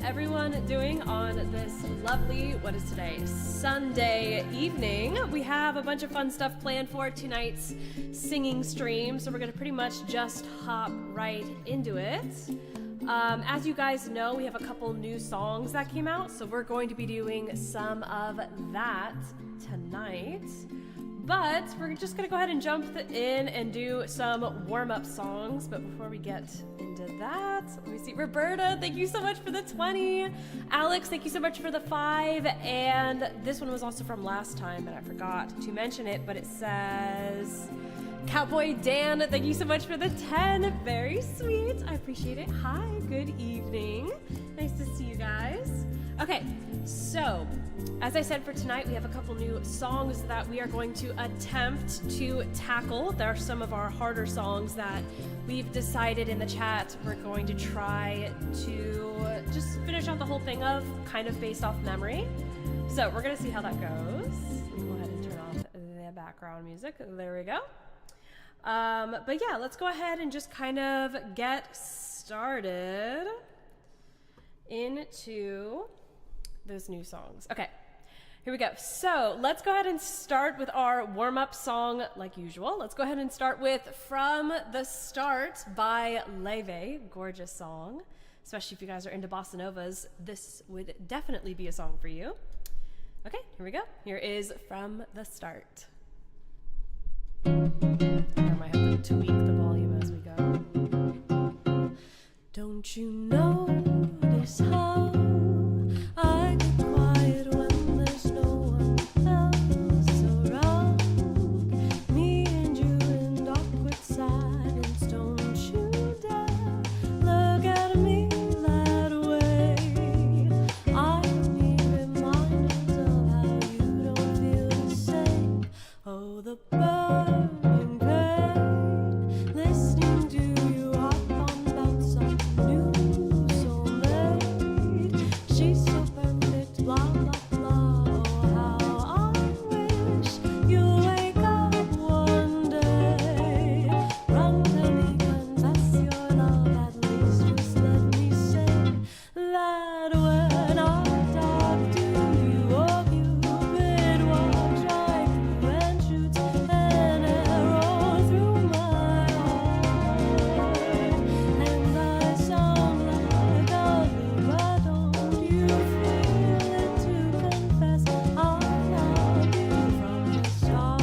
everyone doing on this lovely, what is today, Sunday evening? We have a bunch of fun stuff planned for tonight's singing stream, so we're going to pretty much just hop right into it. As you guys know, we have a couple new songs that came out, so we're going to be doing some of that tonight. But we're just going to go ahead and jump in and do some warm-up songs. But before we get into that, let me see. Roberta, thank you so much for the 20. Alex, thank you so much for the 5. And this one was also from last time, but I forgot to mention it. But it says, Cowboy Dan, thank you so much for the 10. Very sweet. I appreciate it. Hi, good evening. Nice to see you guys. Okay, so as I said, for tonight we have a couple new songs that we are going to attempt to tackle. There are some of our harder songs that we've decided in the chat we're going to try to just finish out the whole thing of, kind of based off memory. So we're going to see how that goes. Go ahead and turn off the background music. There we go. But yeah, let's go ahead and just kind of get started into those new songs. Okay, here we go. So let's go ahead and start with our warm-up song like usual. Let's go ahead and start with From the Start by Leve. Gorgeous song. Especially if you guys are into bossa novas, this would definitely be a song for you. Okay, here we go. Here is From the Start. I might have to tweak the volume as we go. Don't you notice how I get quiet when there's no one else around? Me and you in awkward silence. Don't you dare look at me that way. I need reminders of how you don't feel the same. Oh, the burning pain, listening to you harp on about something new. She's so perfect, blah, blah, blah. Oh, how I wish you'd wake up one day. Run to me, confess your love, at least just let me say that when I talk to you, oh, Cupid walks right through and shoots an arrow through my heart. And I sound like a loon, but don't you feel it to confess I love you from the start?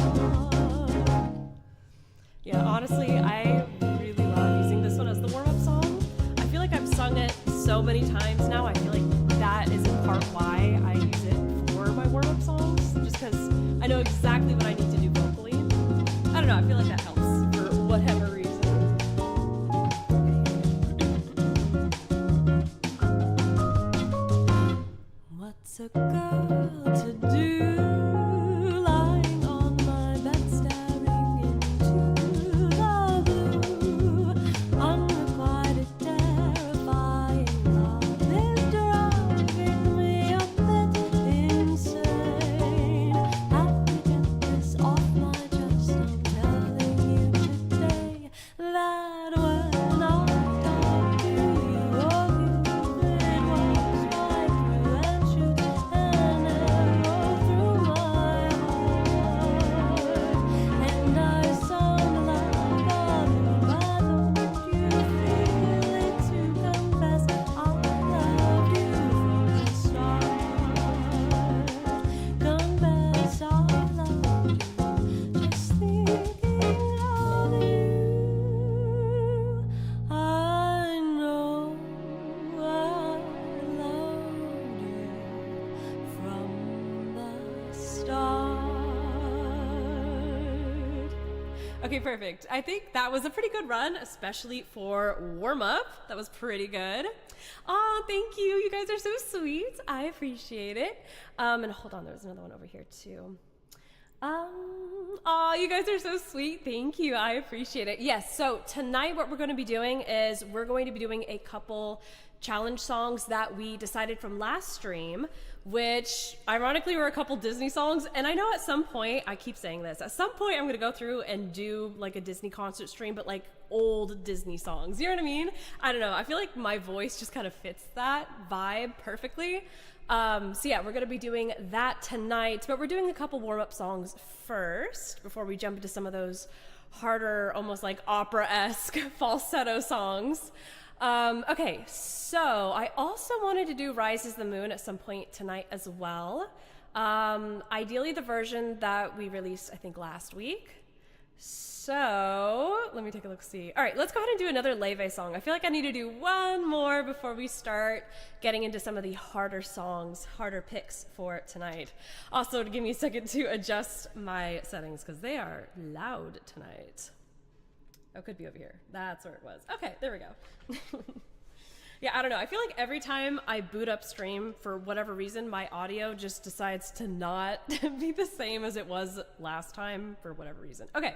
Yeah, honestly, I really love using this one as the warm-up song. I feel like I've sung it so many times now. I feel like that is in part why I use it for my warm-up songs, just because I know exactly what I need to do vocally. I don't know, I feel like that helps for whatever reason. What's a girl to do, lying on my bed staring into the blue? Unrequited, terrifying love is driving me a bit insane. Have to get this off my chest. I'm telling you today that when I talk to you, oh, Cupid walks right through and shoots an arrow through my heart. And I sound like a loon, but don't you feel it to confess I loved you from the start? Confess I loved you, just thinking of you. I know I loved you from the start. Okay, perfect. I think that was a pretty good run, especially for warm-up. That was pretty good. Oh, thank you. You guys are so sweet. I appreciate it. And hold on, there's another one over here too. Oh, you guys are so sweet. Thank you. I appreciate it. Yes, so tonight what we're going to be doing is we're going to be doing a couple challenge songs that we decided from last stream, which ironically were a couple Disney songs. And I know at some point, I keep saying this, at some point I'm going to go through and do like a Disney concert stream, but like old Disney songs. You know what I mean? I don't know. I feel like my voice just kind of fits that vibe perfectly. So yeah, we're going to be doing that tonight, but we're doing a couple warm-up songs first before we jump into some of those harder, almost like opera-esque falsetto songs. Okay, so I also wanted to do Rises the Moon at some point tonight as well. Ideally the version that we released, I think, last week. So let me take a look, see. All right, let's go ahead and do another Leve song. I feel like I need to do one more before we start getting into some of the harder songs, harder picks for tonight. Also, to give me a second to adjust my settings because they are loud tonight. Oh, could be over here. That's where it was. Okay, there we go. Yeah, I don't know. I feel like every time I boot up stream, for whatever reason, my audio just decides to not be the same as it was last time for whatever reason. Okay,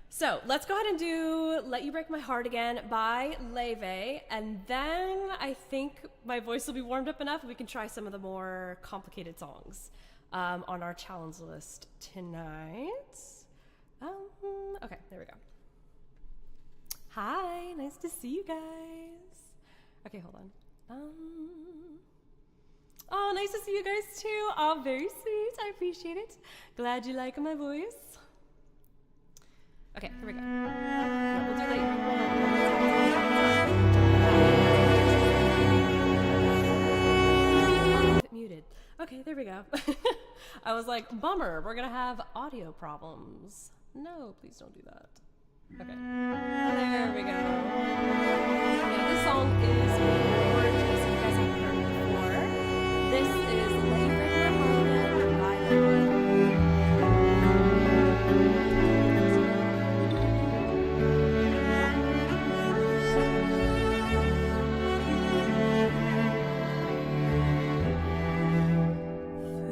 so let's go ahead and do Let You Break My Heart Again by Leve, and then I think my voice will be warmed up enough and we can try some of the more complicated songs on our challenge list tonight. Okay, there we go. Hi, nice to see you guys. Okay, hold on. Oh, nice to see you guys too. Oh, very sweet. I appreciate it. Glad you like my voice. Okay, here we go. Yeah, we'll do that. Muted. Okay, there we go. I was like, bummer, we're gonna have audio problems. No, please don't do that. Okay, there we go. Yeah, this song is gorgeous. If you guys haven't heard it before, this is Let You Break My Heart Again by Dayle.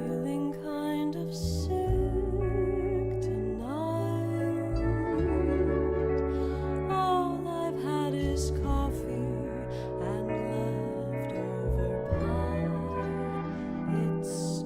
Feeling kind of sick tonight. All I've had is coffee and leftover pie. It's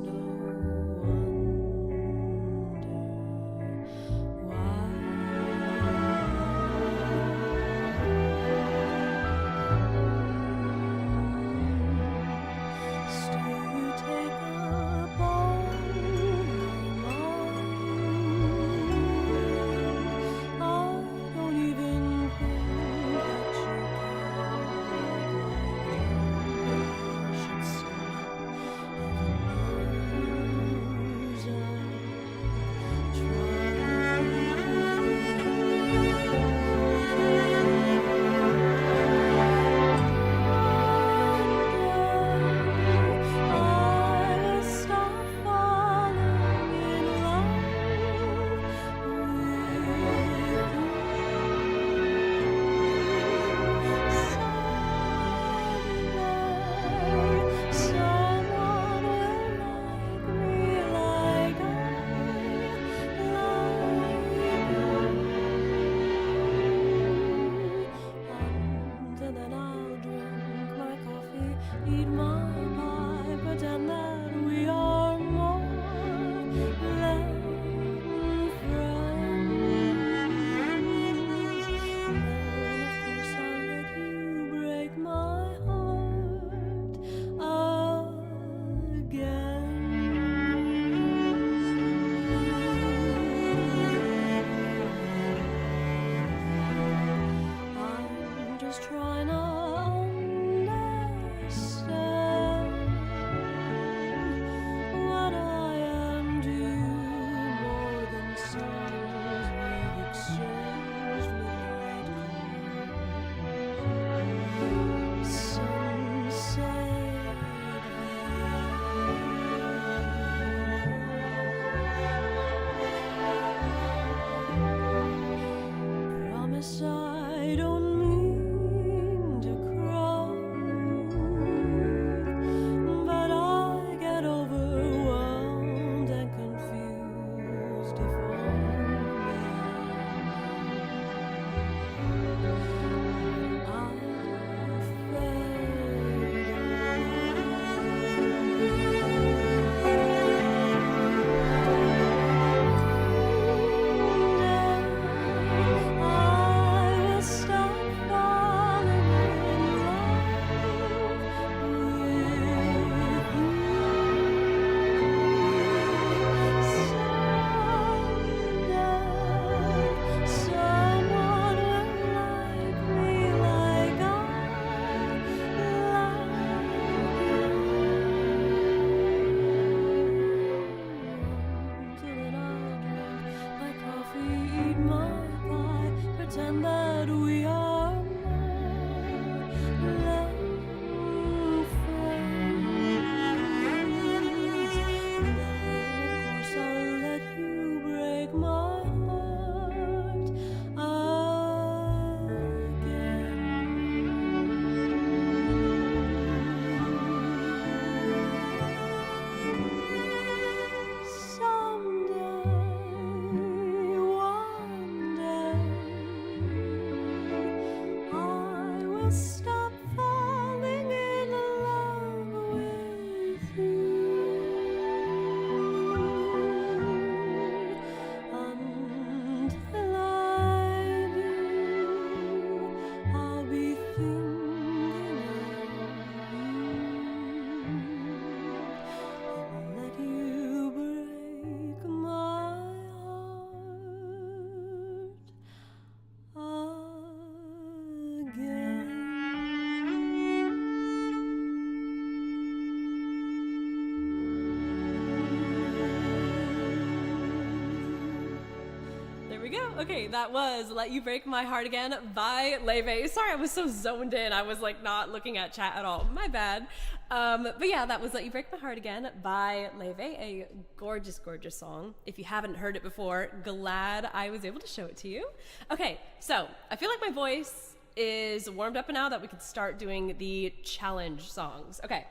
Okay, that was Let You Break My Heart Again by Leve. Sorry, I was so zoned in. I was like not looking at chat at all. My bad. But yeah, that was Let You Break My Heart Again by Leve, a gorgeous, gorgeous song. If you haven't heard it before, glad I was able to show it to you. Okay, so I feel like my voice is warmed up now that we could start doing the challenge songs. Okay,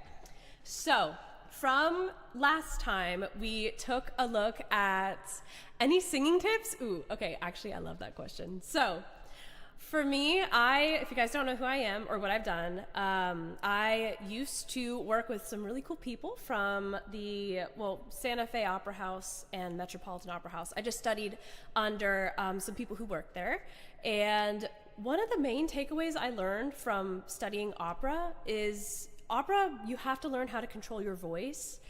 so from last time, we took a look at any singing tips. Ooh, okay, actually, I love that question. So for me, if you guys don't know who I am or what I've done, I used to work with some really cool people from the, Santa Fe Opera House and Metropolitan Opera House. I just studied under some people who work there. And one of the main takeaways I learned from studying opera is you have to learn how to control your voice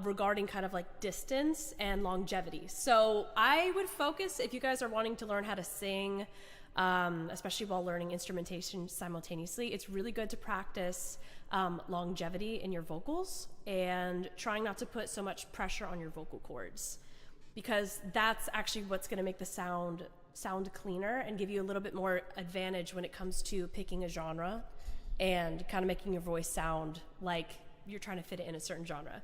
regarding kind of like distance and longevity. So I would focus, if you guys are wanting to learn how to sing, especially while learning instrumentation simultaneously, it's really good to practice longevity in your vocals and trying not to put so much pressure on your vocal cords, because that's actually what's going to make the sound cleaner and give you a little bit more advantage when it comes to picking a genre and kind of making your voice sound like you're trying to fit it in a certain genre.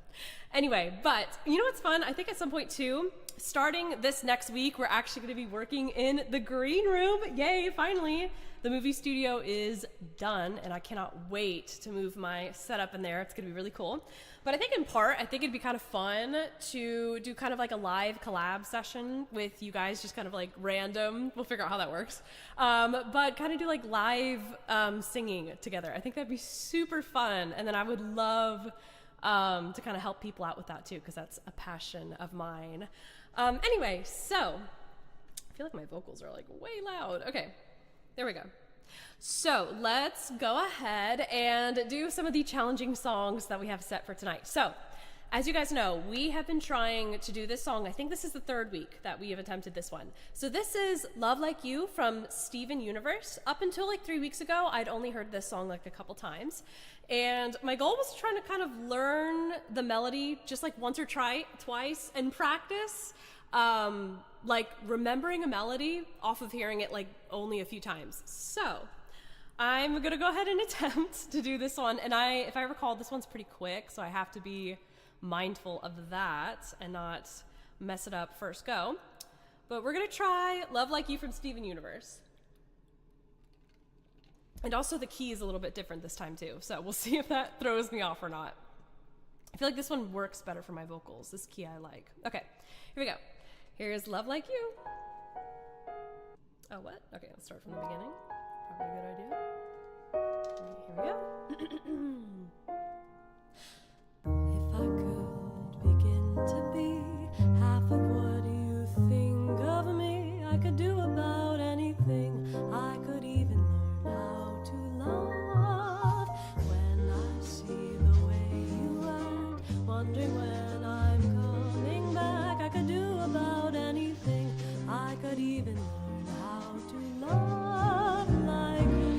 Anyway, but you know what's fun? I think at some point too, starting this next week, we're actually going to be working in the green room. Yay, finally. The movie studio is done, and I cannot wait to move my setup in there. It's going to be really cool. But I think in part, it'd be kind of fun to do kind of like a live collab session with you guys, just kind of like random. We'll figure out how that works. But kind of do like live singing together. I think that'd be super fun. And then I would love to kind of help people out with that too, because that's a passion of mine. Anyway, so I feel like my vocals are like way loud. Okay, there we go. So let's go ahead and do some of the challenging songs that we have set for tonight. So as you guys know, we have been trying to do this song. I think this is the third week that we have attempted this one. So this is Love Like You from Steven Universe. Up until like 3 weeks ago, I'd only heard this song like a couple times. And my goal was trying to kind of learn the melody just like once or twice and practice like remembering a melody off of hearing it like only a few times. So I'm gonna go ahead and attempt to do this one. And if I recall, this one's pretty quick, so I have to be mindful of that and not mess it up first go. But we're gonna try Love Like You from Steven Universe. And also the key is a little bit different this time too, so we'll see if that throws me off or not. I feel like this one works better for my vocals. This key I like. Okay, here we go. Here's Love Like You. Oh, what? Okay, let's start from the beginning. Probably a good idea. Here we go. If I could begin to be half of what you think of me, I could do about anything. I could even learn how to love. When I see the way you act, wondering when I'm coming back, I could do about anything. I could even learn how to love like you.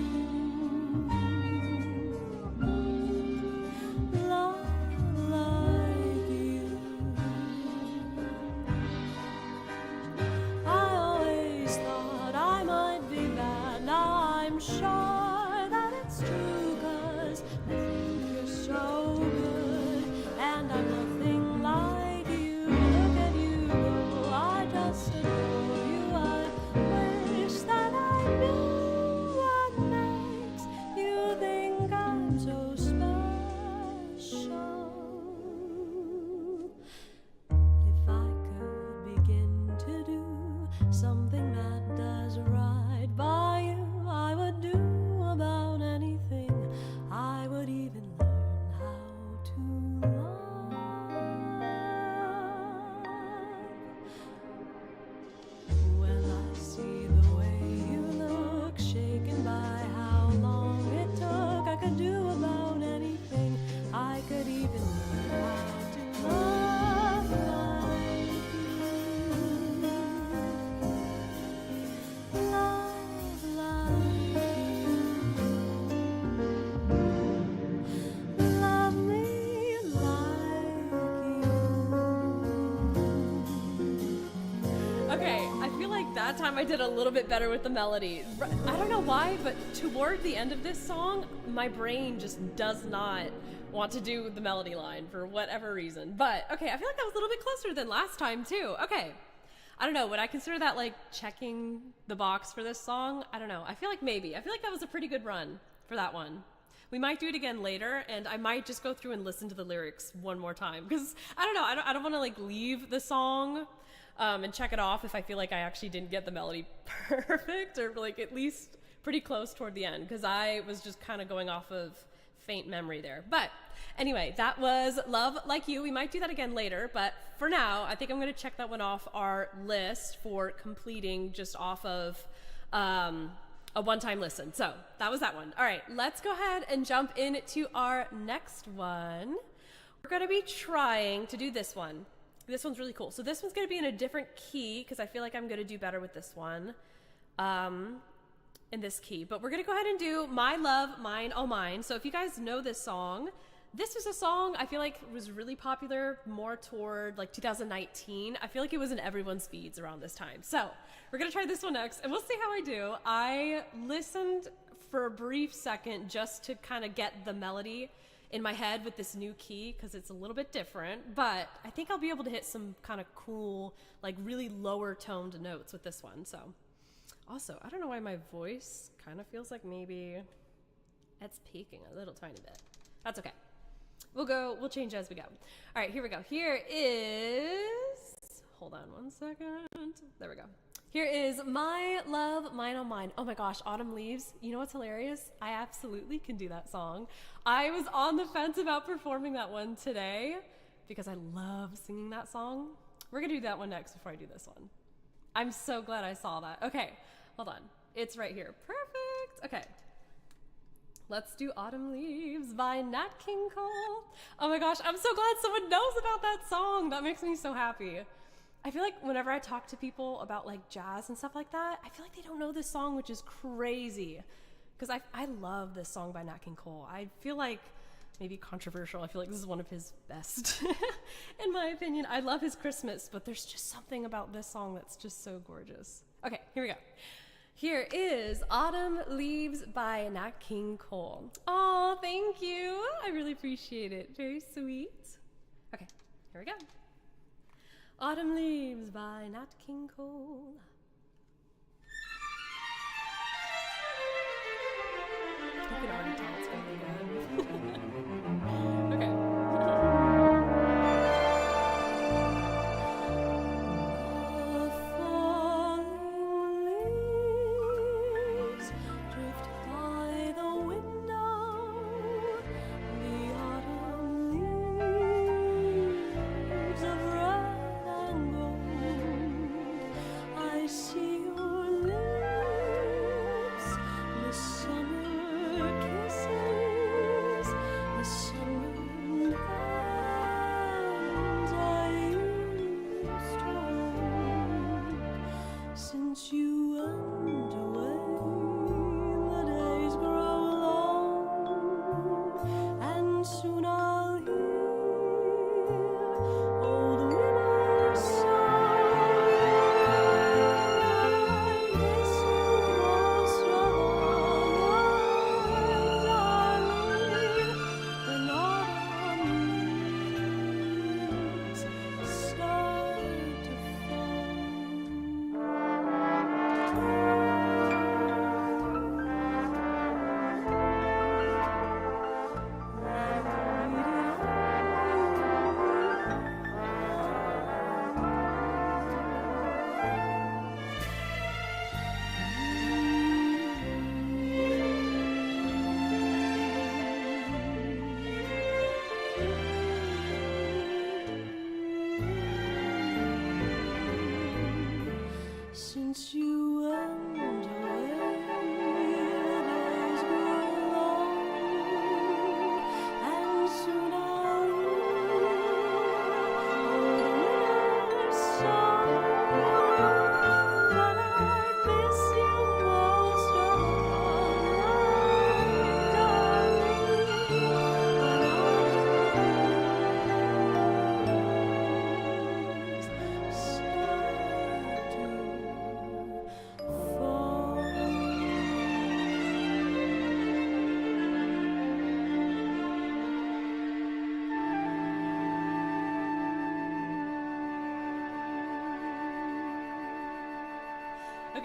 that time I did a little bit better with the melody. I don't know why, but toward the end of this song, my brain just does not want to do the melody line for whatever reason. But okay, I feel like that was a little bit closer than last time too. Okay. I don't know, would I consider that like checking the box for this song? I don't know. I feel like maybe. I feel like that was a pretty good run for that one. We might do it again later, and I might just go through and listen to the lyrics one more time, because I don't know, I don't want to like leave the song and check it off if I feel like I actually didn't get the melody perfect, or like at least pretty close toward the end, because I was just kind of going off of faint memory there. But anyway, that was Love Like You. We might do that again later, but for now, I think I'm going to check that one off our list for completing just off of a one-time listen. So that was that one. All right, let's go ahead and jump into our next one. We're going to be trying to do this one. This one's really cool. So this one's going to be in a different key, because I feel like I'm going to do better with this one in this key. But we're going to go ahead and do My Love, Mine, All Mine. So if you guys know this song, this was a song I feel like was really popular more toward like 2019. I feel like it was in everyone's feeds around this time. So we're going to try this one next, and we'll see how I do. I listened for a brief second just to kind of get the melody in my head with this new key, because it's a little bit different, but I think I'll be able to hit some kind of cool, like really lower toned notes with this one. So also, I don't know why my voice kind of feels like maybe it's peaking a little tiny bit. That's okay. We'll change as we go. All right, here we go. Here is, hold on one second. There we go. Here is My Love, Mine, All Mine. Oh my gosh, Autumn Leaves. You know what's hilarious? I absolutely can do that song. I was on the fence about performing that one today because I love singing that song. We're gonna do that one next before I do this one. I'm so glad I saw that. Okay, hold on. It's right here. Perfect. Okay. Let's do Autumn Leaves by Nat King Cole. Oh my gosh, I'm so glad someone knows about that song. That makes me so happy. I feel like whenever I talk to people about like jazz and stuff like that, I feel like they don't know this song, which is crazy. Because I love this song by Nat King Cole. I feel like, maybe controversial, I feel like this is one of his best, in my opinion. I love his Christmas, but there's just something about this song that's just so gorgeous. Okay, here we go. Here is Autumn Leaves by Nat King Cole. Oh, thank you. I really appreciate it. Very sweet. Okay, here we go. Autumn Leaves by Nat King Cole. You can already tell it's gonna be good. Okay. The falling leaves drift by the window. The autumn leaves of red and gold. I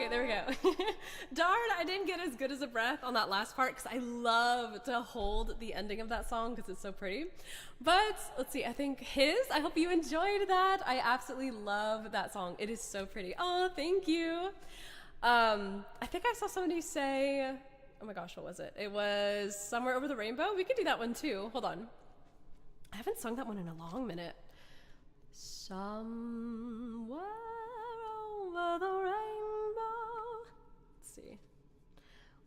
Okay, there we go. Darn, I didn't get as good as a breath on that last part because I love to hold the ending of that song because it's so pretty. But let's see, I think I hope you enjoyed that. I absolutely love that song. It is so pretty. Oh, thank you. I think I saw somebody say, oh my gosh, what was it? It was Somewhere Over the Rainbow. We could do that one too. Hold on. I haven't sung that one in a long minute. Somewhere over the rainbow. Let's see.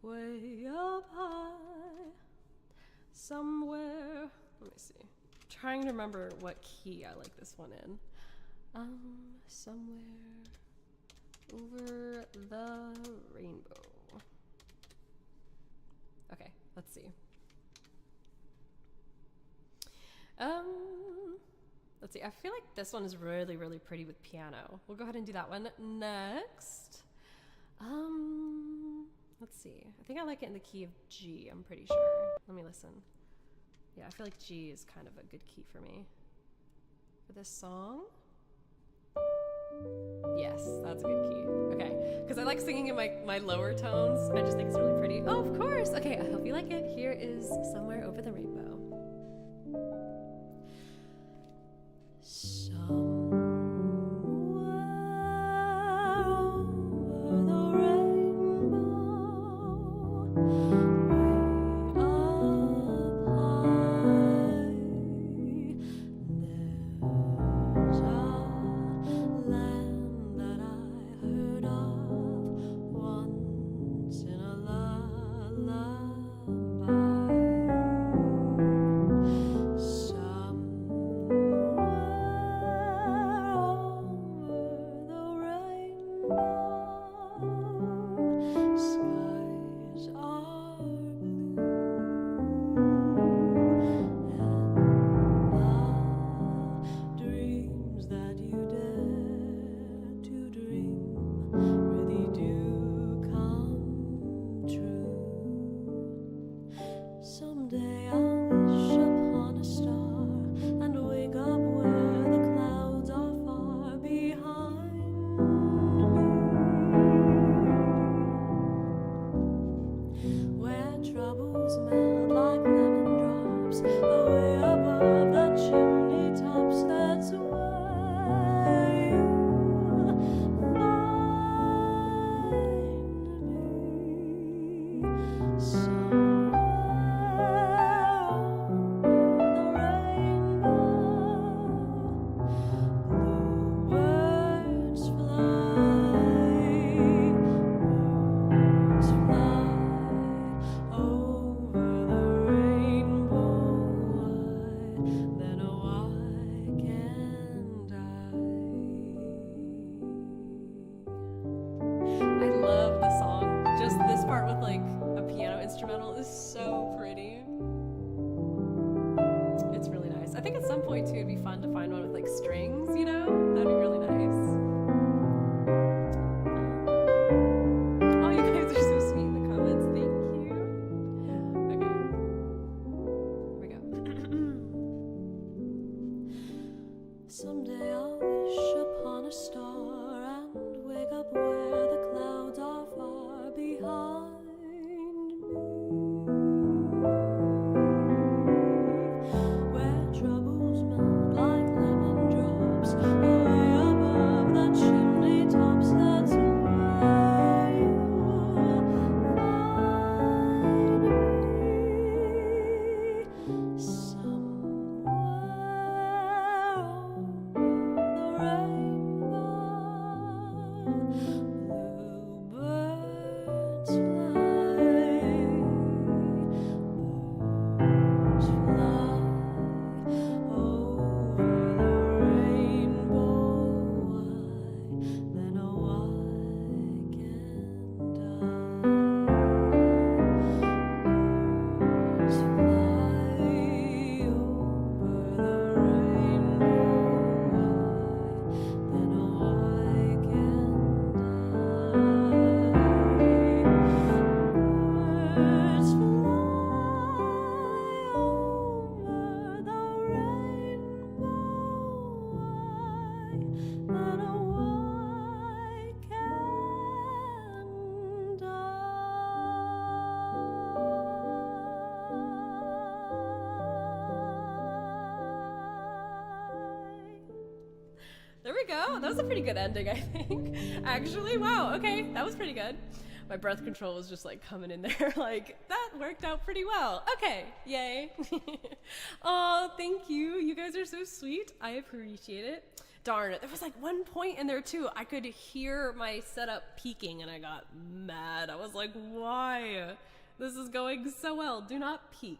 Way up high. Somewhere. Let me see. I'm trying to remember what key I like this one in. Somewhere over the rainbow. Okay, let's see. Let's see. I feel like this one is really, really pretty with piano. We'll go ahead and do that one next. Let's see. I think I like it in the key of G. I'm pretty sure. Let me listen. Yeah, I feel like G is kind of a good key for me. For this song. Yes, that's a good key. Okay, because I like singing in my lower tones. I just think it's really pretty. Oh, of course. Okay, I hope you like it. Here is Somewhere Over the Rainbow. There we go. That was a pretty good ending, I think. Actually, wow, okay, that was pretty good. My breath control was just like coming in there, like, that worked out pretty well. Okay, yay. Oh, thank you. You guys are so sweet. I appreciate it. Darn it. There was like one point in there too. I could hear my setup peaking and I got mad. I was like, why? This is going so well. Do not peak.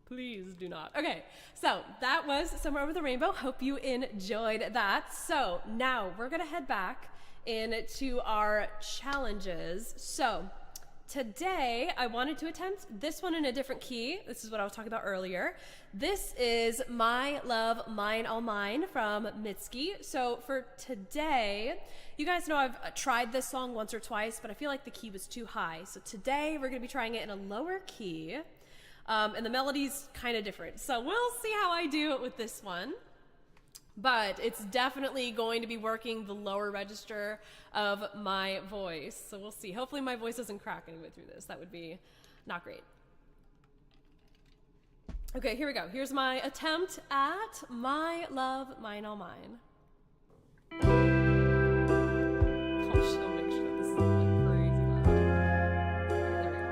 Please do not. Okay, so that was Somewhere Over the Rainbow. Hope you enjoyed that. So now we're gonna head back into our challenges. So today I wanted to attempt this one in a different key. This is what I was talking about earlier. This is My Love, Mine, All Mine from Mitski. So for today, you guys know I've tried this song once or twice, but I feel like the key was too high. So today we're gonna be trying it in a lower key. And the melody's kind of different. So we'll see how I do it with this one. But it's definitely going to be working the lower register of my voice. So we'll see. Hopefully my voice doesn't crack anyway through this. That would be not great. Okay, here we go. Here's my attempt at My Love, Mine, All Mine. I'll make sure this is like crazy loud. There we go.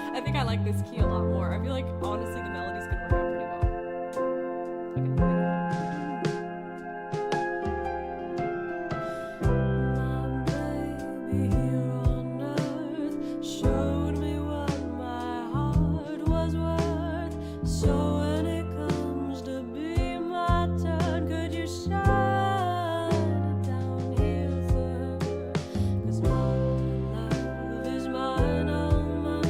I think I like this key a lot more. I feel like, honestly, the melody's gonna work out pretty well. Okay, my baby here on earth showed me what my heart was worth. So when it comes to be my turn, could you shine it down here for her? 'Cause my love is mine, all mine.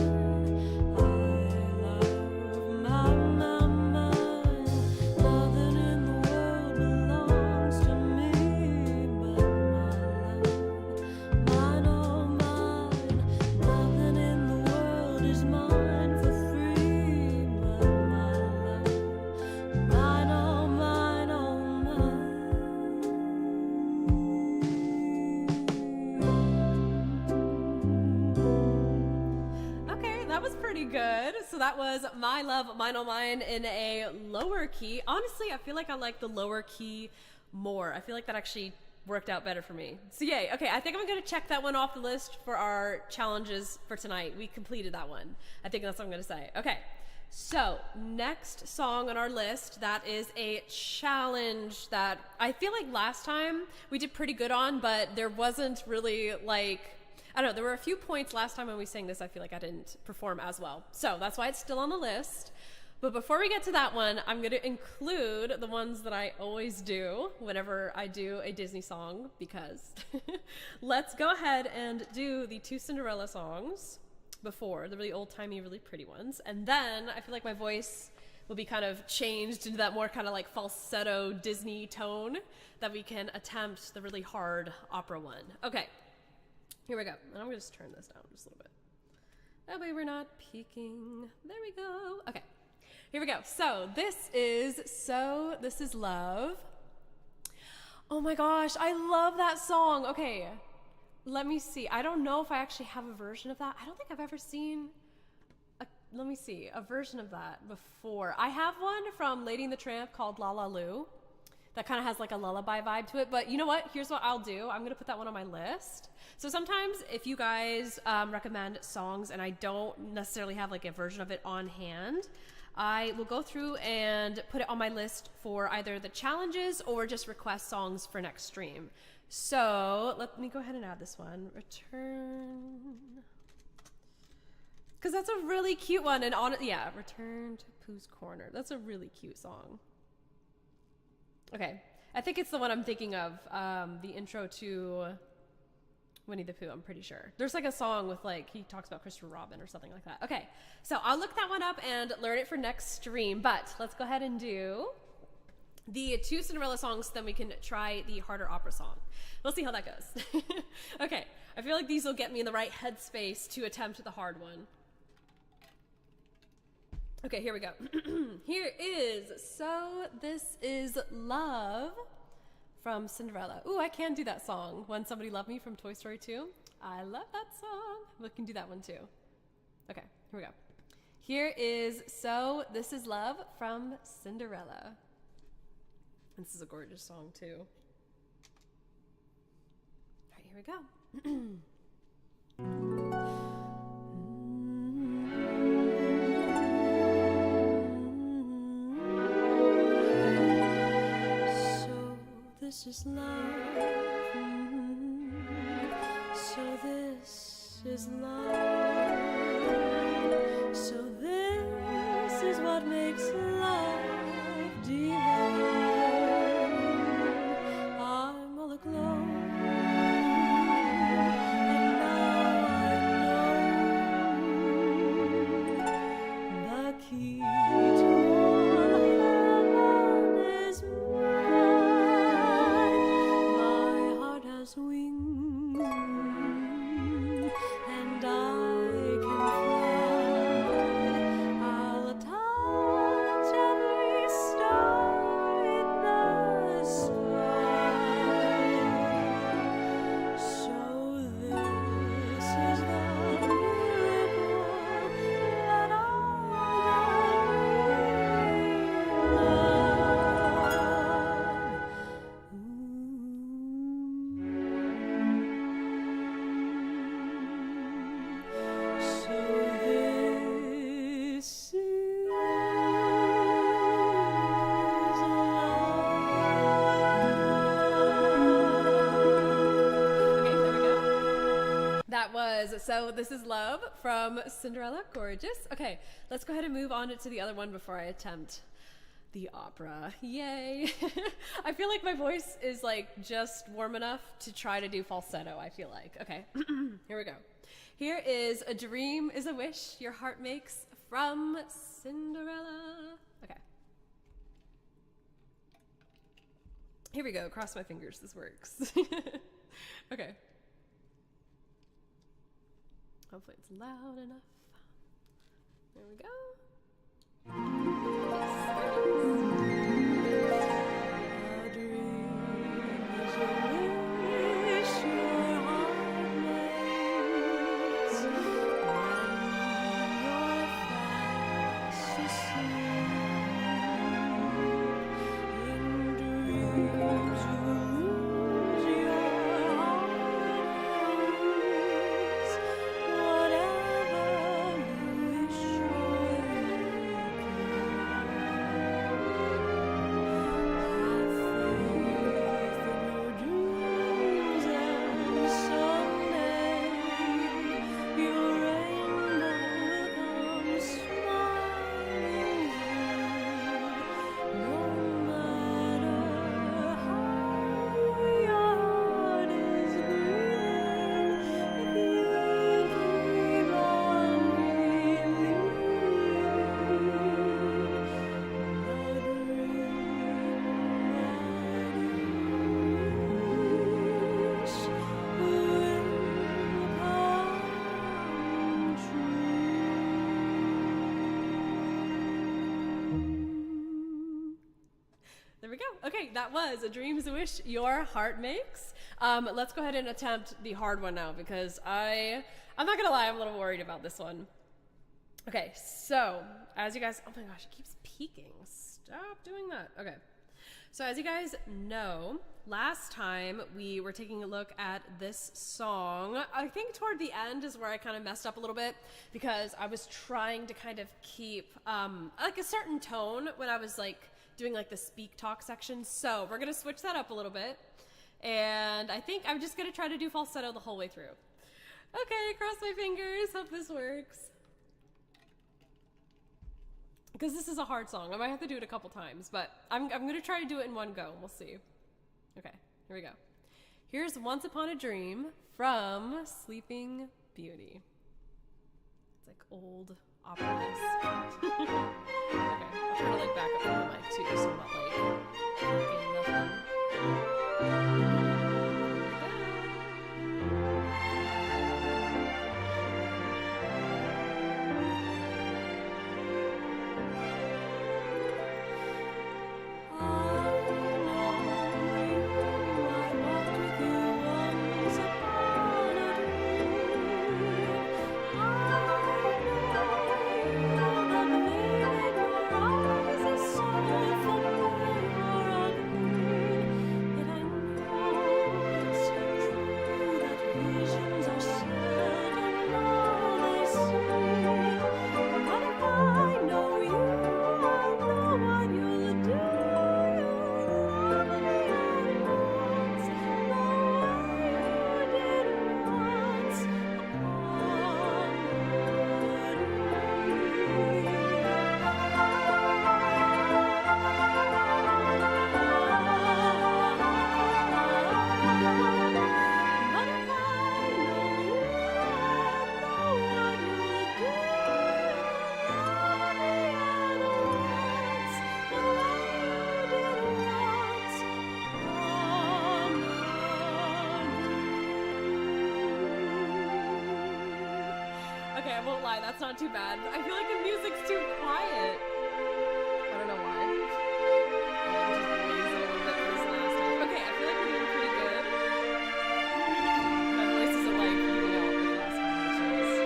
That was pretty good. So that was My Love, Mine, All Mine in a lower key. Honestly, I feel like I like the lower key more. I feel like that actually worked out better for me. So yay. Okay, I think I'm going to check that one off the list for our challenges for tonight. We completed that one. I think that's what I'm going to say. Okay, so next song on our list, that is a challenge that I feel like last time we did pretty good on, but there wasn't really like... I don't know, there were a few points last time when we sang this I feel like I didn't perform as well. So that's why it's still on the list. But before we get to that one, I'm going to include the ones that I always do whenever I do a Disney song, because let's go ahead and do the two Cinderella songs before, the really old-timey, really pretty ones. And then I feel like my voice will be kind of changed into that more kind of like falsetto Disney tone that we can attempt the really hard opera one. Okay. Here we go. And I'm going to just turn this down just a little bit. That way we're not peeking. There we go. Okay. Here we go. So this is Love. Oh my gosh. I love that song. Okay. Let me see. I don't know if I actually have a version of that. I don't think I've ever seen a version of that before. I have one from Lady and the Tramp called La La Lu. That kind of has like a lullaby vibe to it. But you know what? Here's what I'll do. I'm going to put that one on my list. So sometimes if you guys recommend songs and I don't necessarily have like a version of it on hand, I will go through and put it on my list for either the challenges or just request songs for next stream. So let me go ahead and add this one. Return. Because that's a really cute one. And yeah, Return to Pooh's Corner. That's a really cute song. Okay. I think it's the one I'm thinking of. The intro to Winnie the Pooh, I'm pretty sure. There's like a song with like, he talks about Christopher Robin or something like that. Okay. So I'll look that one up and learn it for next stream. But let's go ahead and do the 2 Cinderella songs, then we can try the harder opera song. We'll see how that goes. Okay, I feel like these will get me in the right headspace to attempt the hard one. Okay, here we go. Here is So This Is Love from Cinderella. Ooh, I can do that song, When Somebody Loved Me from Toy Story 2. I love that song. We can do that one too. Okay, here we go. Here is So This Is Love from Cinderella. This is a gorgeous song too. All right, here we go. So this is love. So this is love. So this is what makes love divine. So This Is Love from Cinderella. Gorgeous. Okay, let's go ahead and move on to the other one before I attempt the opera. Yay. I feel like my voice is like just warm enough to try to do falsetto, I feel like. Okay, here we go. Here is A Dream is a Wish Your Heart Makes from Cinderella. Okay. Here we go. Cross my fingers. This works. Okay. Hopefully it's loud enough. There we go. A dream is a wish your heart makes when you're fast asleep. In dreams you lose your heart. There we go. Okay, that was A Dream is a Wish Your Heart Makes. Let's go ahead and attempt the hard one now because I'm not gonna lie, I'm a little worried about this one. Okay, so as you guys, oh my gosh, it keeps peaking. Stop doing that. Okay. So as you guys know, last time we were taking a look at this song. I think toward the end is where I kind of messed up a little bit because I was trying to kind of keep like a certain tone when I was like doing like the speak talk section. So we're going to switch that up a little bit. And I think I'm just going to try to do falsetto the whole way through. Okay, cross my fingers. Hope this works. Because this is a hard song. I might have to do it a couple times, but I'm going to try to do it in one go. We'll see. Okay, here we go. Here's Once Upon a Dream from Sleeping Beauty. It's like old opera-ness. Okay, I'll try to like back up from the mic too, so I'm not like looking nothing. Okay, I won't lie, that's not too bad. I feel like the music's too quiet. I don't know why. I'm just lazy a little bit for this last time. Okay, I feel like we're doing pretty good. My voice isn't like giving out like last time, which is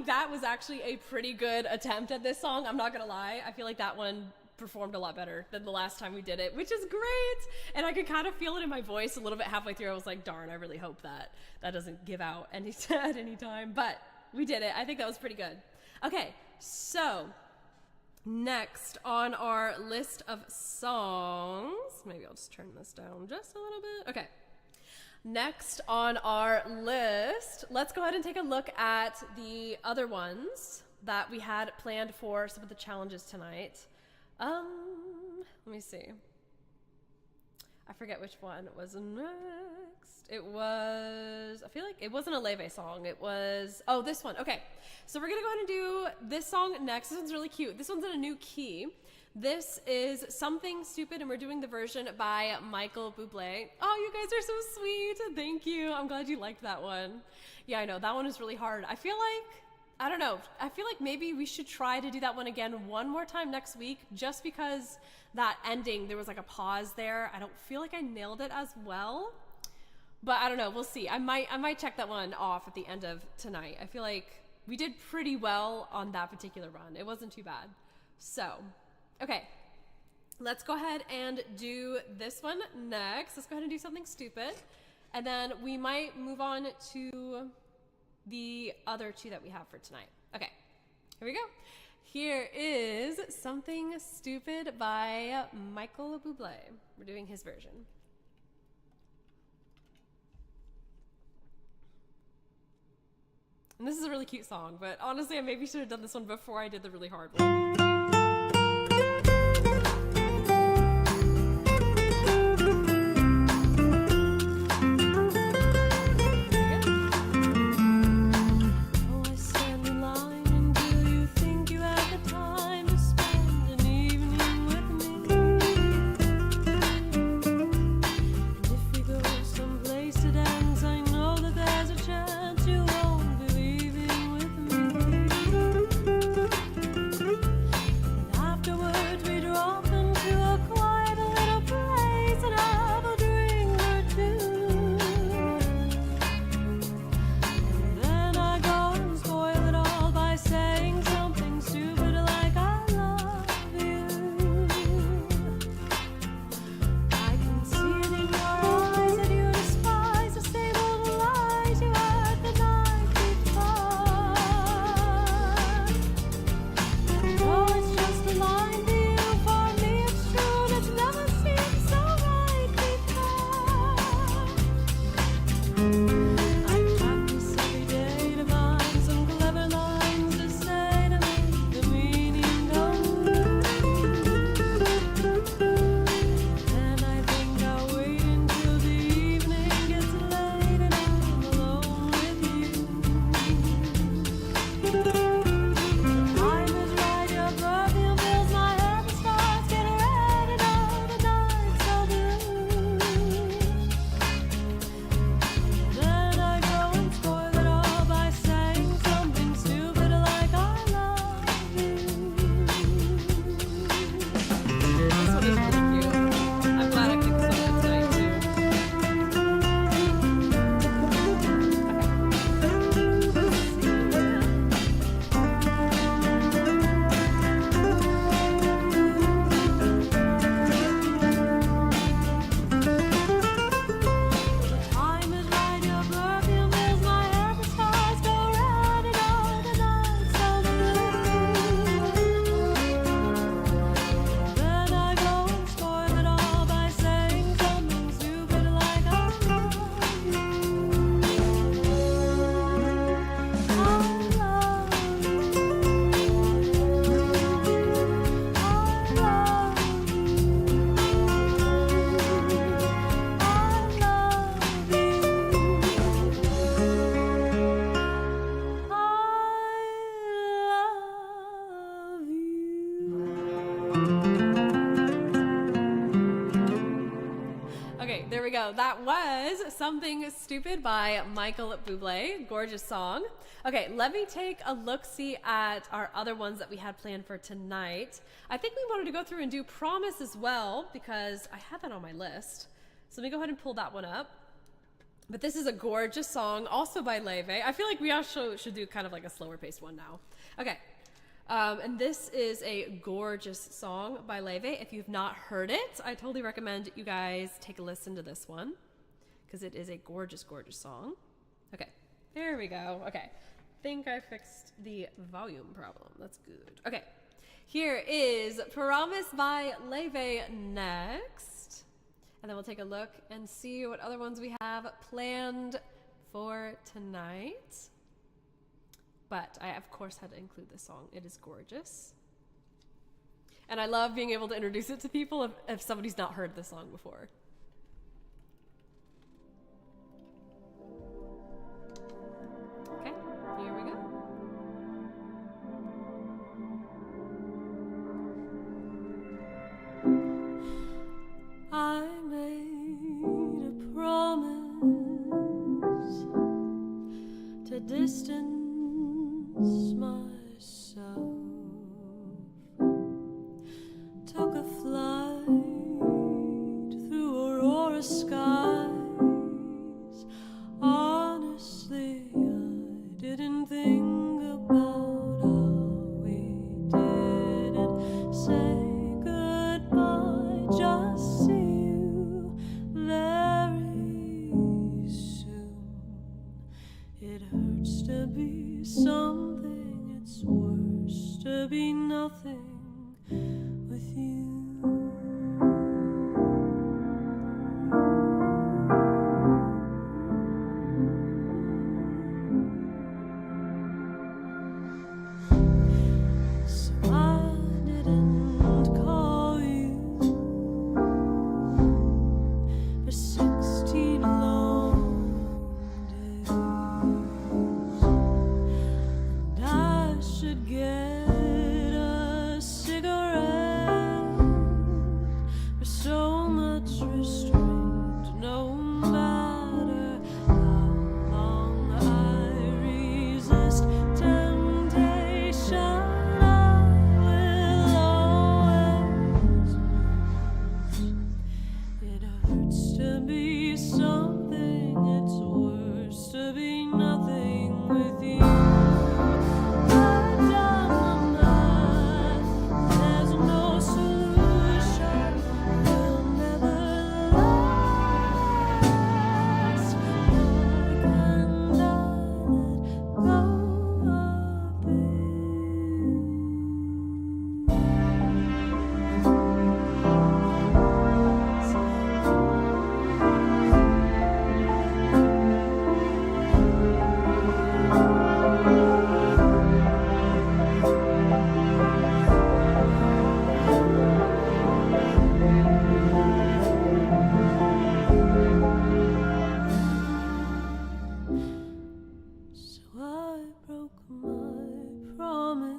that was actually a pretty good attempt at this song. I'm not gonna lie. I feel like that one performed a lot better than the last time we did it, which is great. And I could kind of feel it in my voice a little bit halfway through. I was like, darn, I really hope that doesn't give out at any time. But we did it. I think that was pretty good. Okay, so next on our list of songs, maybe I'll just turn this down just a little bit. Okay. Next on our list, let's go ahead and take a look at the other ones that we had planned for some of the challenges tonight. Let me see. I forget which one was next. It was, I feel like it wasn't a Leve song. It was, oh, this one. Okay, so we're going to go ahead and do this song next. This one's really cute. This one's in a new key. This is Something Stupid, and we're doing the version by Michael Bublé. Oh, you guys are so sweet. Thank you. I'm glad you liked that one. Yeah, I know. That one is really hard. I feel like, I don't know. I feel like maybe we should try to do that one again one more time next week, just because that ending, there was like a pause there. I don't feel like I nailed it as well. But I don't know. We'll see. I might check that one off at the end of tonight. I feel like we did pretty well on that particular run. It wasn't too bad. So... okay, let's go ahead and do this one next. Let's go ahead and do Something Stupid. And then we might move on to the other two that we have for tonight. Okay, here we go. Here is Something Stupid by Michael Bublé. We're doing his version. And this is a really cute song, but honestly, I maybe should have done this one before I did the really hard one. Okay, there we go. That was Something Stupid by Michael Bublé. Gorgeous song. Okay, let me take a look-see at our other ones that we had planned for tonight. I think we wanted to go through and do Promise as well because I had that on my list. So let me go ahead and pull that one up. But this is a gorgeous song, also by Leve. I feel like we also should do kind of like a slower paced one now. Okay. And this is a gorgeous song by Leve. If you've not heard it, I totally recommend you guys take a listen to this one because it is a gorgeous, gorgeous song. Okay, there we go. Okay, think I fixed the volume problem. That's good. Okay, here is Promise by Leve next. And then we'll take a look and see what other ones we have planned for tonight. But I, of course, had to include this song. It is gorgeous. And I love being able to introduce it to people if somebody's not heard this song before. Okay, here we go. I made a promise to distance myself, took a flight through aurora skies. Honestly, I didn't think about how we didn't say goodbye. Just see you very soon. It hurts to be something, it's worse to be nothing with you. So I didn't call you for 16 long days, and I should get a cigarette for so much restraint, no matter how long I resist temptation. I will always lose. It hurts to be something, it's worse to be nothing with you. I've done the math, there's no solution, will never last. Why can't I let go of it? So I broke my promise.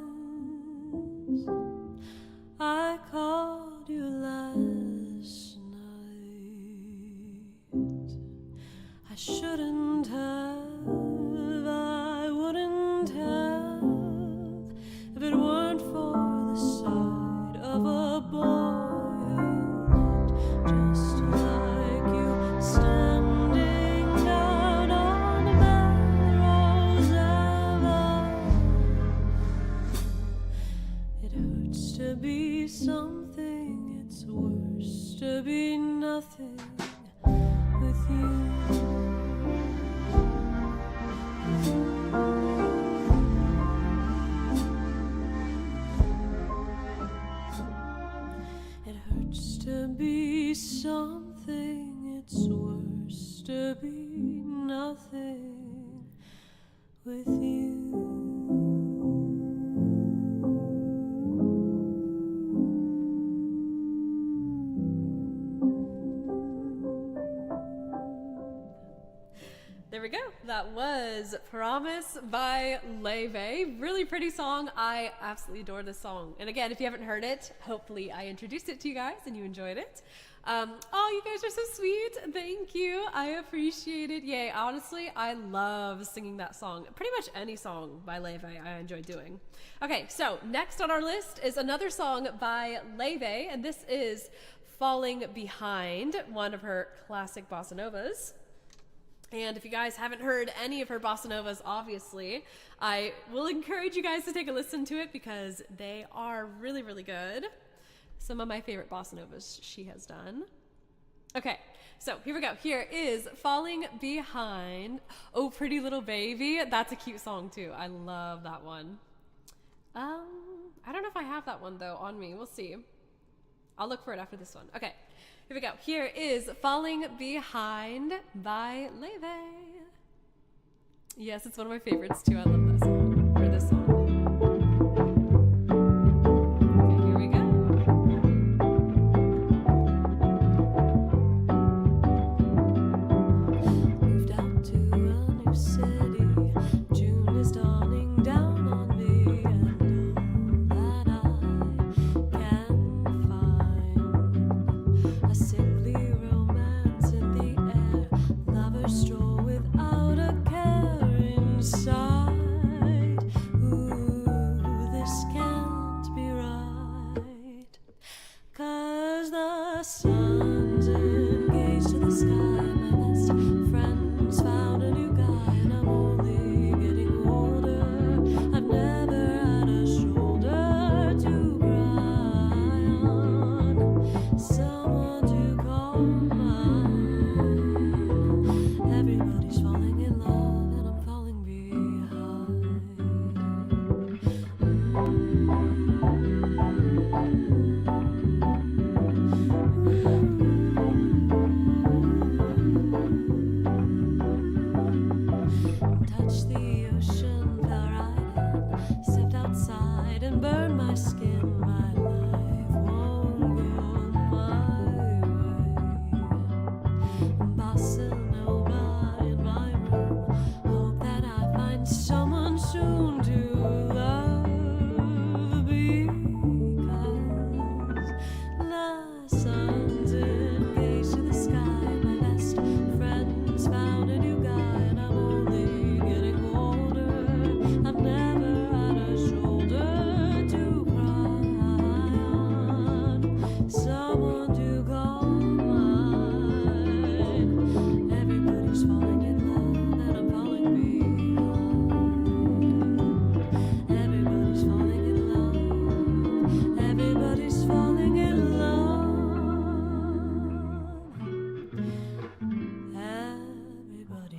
I called you last night. I shouldn't have, I wouldn't have, if it weren't for the sight of a boy who looked just like you, standing out on Melrose Avenue. It hurts to be something, it's worse to be nothing with you. It hurts to be something, it's worse to be nothing with you. There we go. That was Promise by Leve. Really pretty song. I absolutely adore this song. And again, if you haven't heard it, hopefully I introduced it to you guys and you enjoyed it. Oh, you guys are so sweet. Thank you. I appreciate it. Yay. Honestly, I love singing that song. Pretty much any song by Leve I enjoy doing. Okay, so next on our list is another song by Leve, and this is Falling Behind, one of her classic bossa novas. And if you guys haven't heard any of her bossa novas, obviously, I will encourage you guys to take a listen to it because they are really, really good. Some of my favorite bossa novas she has done. Okay, so here we go. Here is Falling Behind. Oh, Pretty Little Baby. That's a cute song too. I love that one. I don't know if I have that one though on me. We'll see. I'll look for it after this one. Okay. Here we go. Here is Falling Behind by Leve. Yes, it's one of my favorites too. I love that song, or this song. Okay, here we go. Moved out to a new city. June is dawning down on me, and all that I can find. A sickly romance in the air, lovers stroll without a care inside.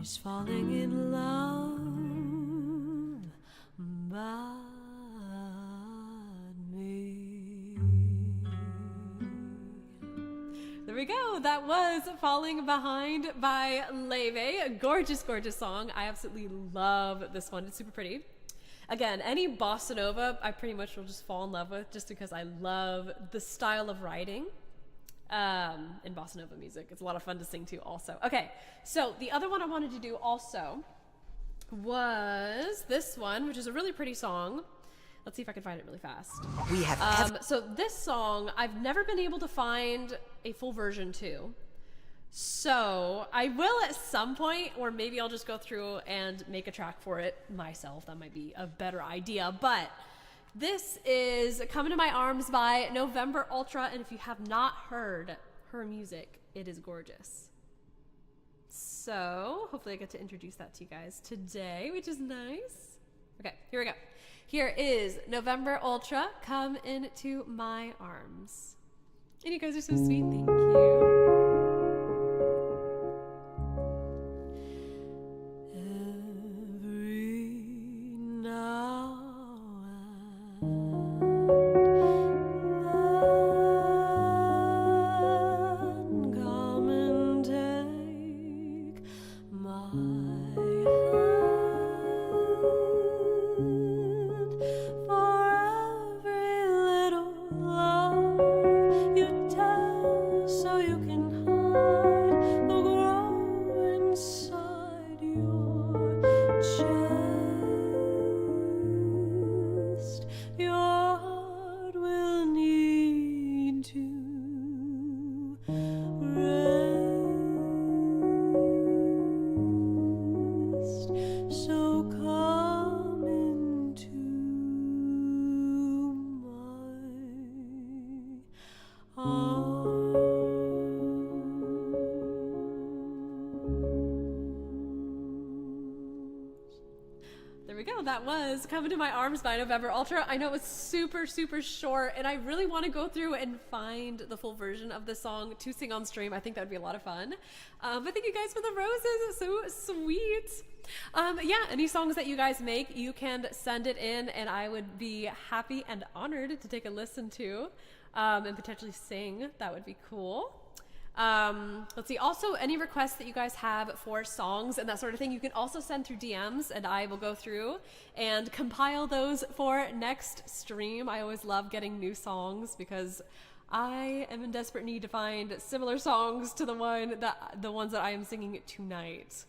She's falling in love, but me. There we go. That was Falling Behind by Leve. A gorgeous, gorgeous song. I absolutely love this one. It's super pretty. Again, any bossa nova, I pretty much will just fall in love with just because I love the style of writing in bossa nova music. It's a lot of fun to sing to also. Okay, so the other one I wanted to do also was this one, which is a really pretty song. Let's see if I can find it really fast. We have So this song, I've never been able to find a full version to. So I will at some point, or maybe I'll just go through and make a track for it myself. That might be a better idea. But this is Come Into My Arms by November Ultra. And if you have not heard her music, it is gorgeous. So hopefully I get to introduce that to you guys today, which is nice. Okay, here we go. Here is November Ultra, Come Into My Arms. And you guys are so sweet. Thank you. That was Come Into My Arms by November Ultra. I know it's super, super short, and I really want to go through and find the full version of this song to sing on stream. I think that would be a lot of fun. But thank you guys for the roses. It's so sweet. Yeah, any songs that you guys make, you can send it in, and I would be happy and honored to take a listen to and potentially sing. That would be cool. Let's see. Also, any requests that you guys have for songs and that sort of thing, you can also send through DMs, and I will go through and compile those for next stream. I always love getting new songs because I am in desperate need to find similar songs to the ones that I am singing tonight.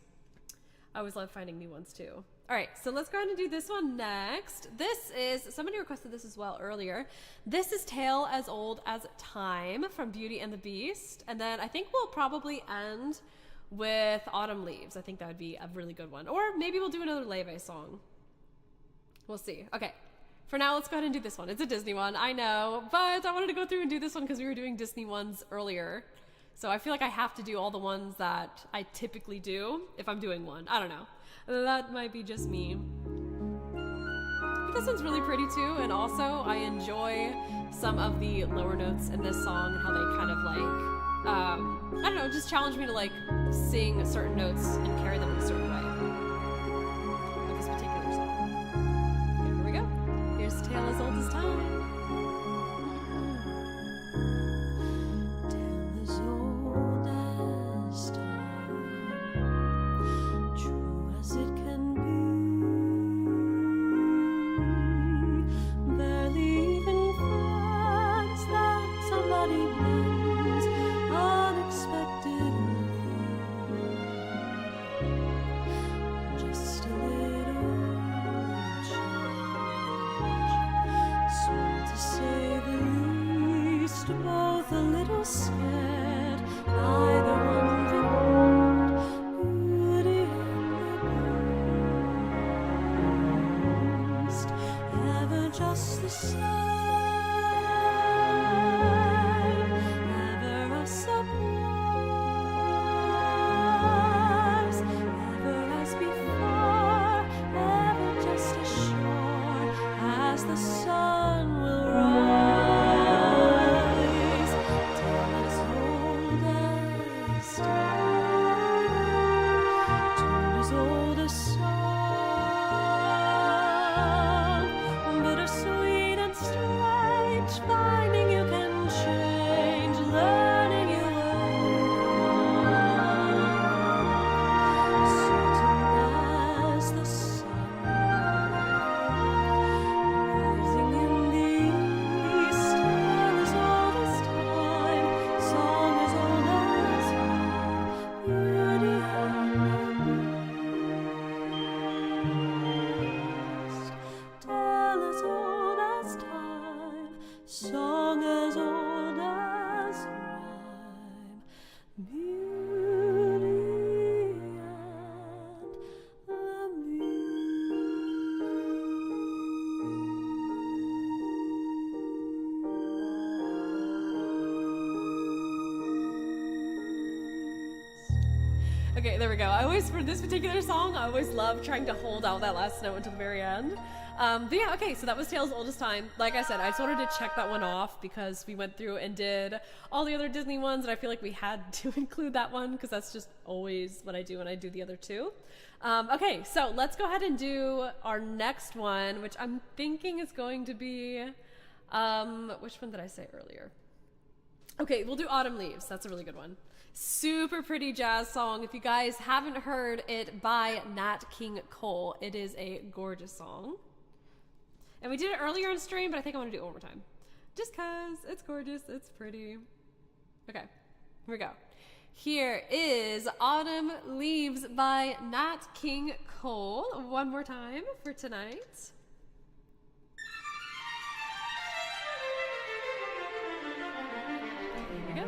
I always love finding new ones too. All right, so let's go ahead and do this one next. This is, somebody requested this as well earlier. This is Tale as Old as Time from Beauty and the Beast. And then I think we'll probably end with Autumn Leaves. I think that would be a really good one. Or maybe we'll do another Leve song. We'll see. Okay, for now, let's go ahead and do this one. It's a Disney one, I know, but I wanted to go through and do this one because we were doing Disney ones earlier. So I feel like I have to do all the ones that I typically do if I'm doing one. I don't know. That might be just me. But this one's really pretty too, and also I enjoy some of the lower notes in this song and how they kind of like, I don't know, just challenge me to like sing certain notes and carry them in a certain way with this particular song. Okay, here we go. Here's Tale as Old as Time. Just a little change. beauty and the Okay, there we go. I always, for this particular song, I always love trying to hold out that last note until the very end. But yeah, okay, so that was Tale's Oldest Time. Like I said, I just wanted to check that one off because we went through and did all the other Disney ones, and I feel like we had to include that one because that's just always what I do when I do the other two. Okay, so let's go ahead and do our next one, which I'm thinking is going to be, which one did I say earlier? Okay, we'll do Autumn Leaves. That's a really good one. Super pretty jazz song. If you guys haven't heard it by Nat King Cole, it is a gorgeous song. And we did it earlier in stream, but I think I want to do it one more time. Just cause it's gorgeous, it's pretty. Okay, here we go. Here is Autumn Leaves by Nat King Cole. One more time for tonight. Here we go.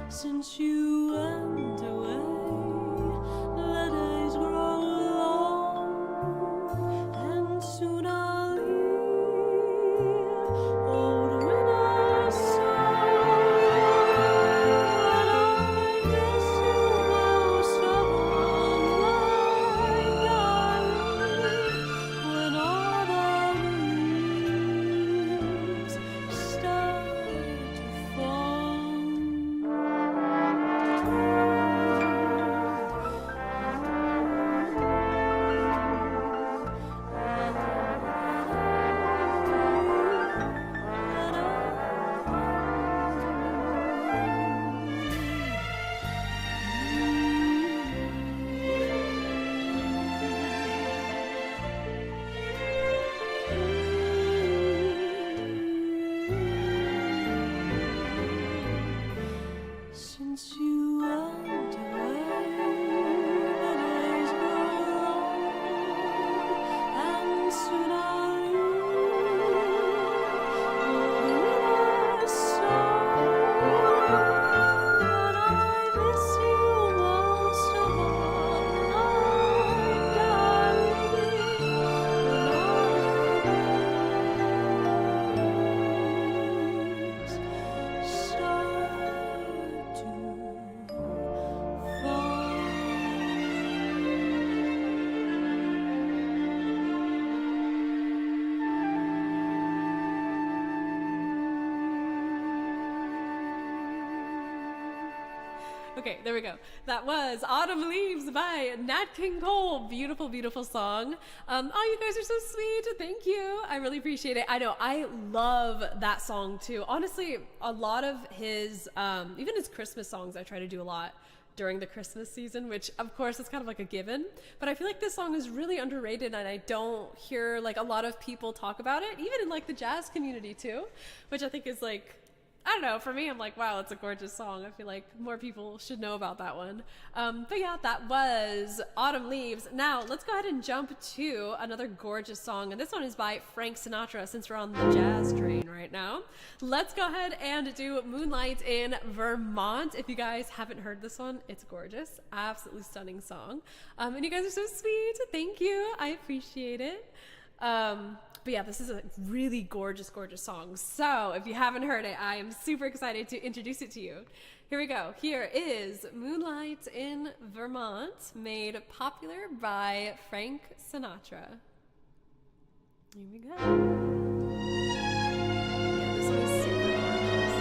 Since you went away, the days grow long, and soon I'll hear old winter song. But I miss you most of all, my darling, when autumn leaves start to fall. Since you went away, the days grow long, and soon I'll hear winter song. But I miss you most of all, my darling, when autumn leaves start to Okay, there we go. That was Autumn Leaves by Nat King Cole. Beautiful, beautiful song. Oh, you guys are so sweet. Thank you. I really appreciate it. I know, I love that song too. Honestly, a lot of his, even his Christmas songs, I try to do a lot during the Christmas season, which of course is kind of like a given, but I feel like this song is really underrated and I don't hear like a lot of people talk about it, even in like the jazz community too, which I think is like, I don't know, for me, I'm like, wow, it's a gorgeous song. I feel like more people should know about that one. But yeah, that was Autumn Leaves. Now, let's go ahead and jump to another gorgeous song. And this one is by Frank Sinatra, since we're on the jazz train right now. Let's go ahead and do Moonlight in Vermont. If you guys haven't heard this one, it's gorgeous. Absolutely stunning song. And you guys are so sweet. Thank you. I appreciate it. But yeah, this is a really gorgeous, gorgeous song. So if you haven't heard it, I am super excited to introduce it to you. Here we go. Here is Moonlight in Vermont, made popular by Frank Sinatra. Here we go. Yeah, this one is super gorgeous.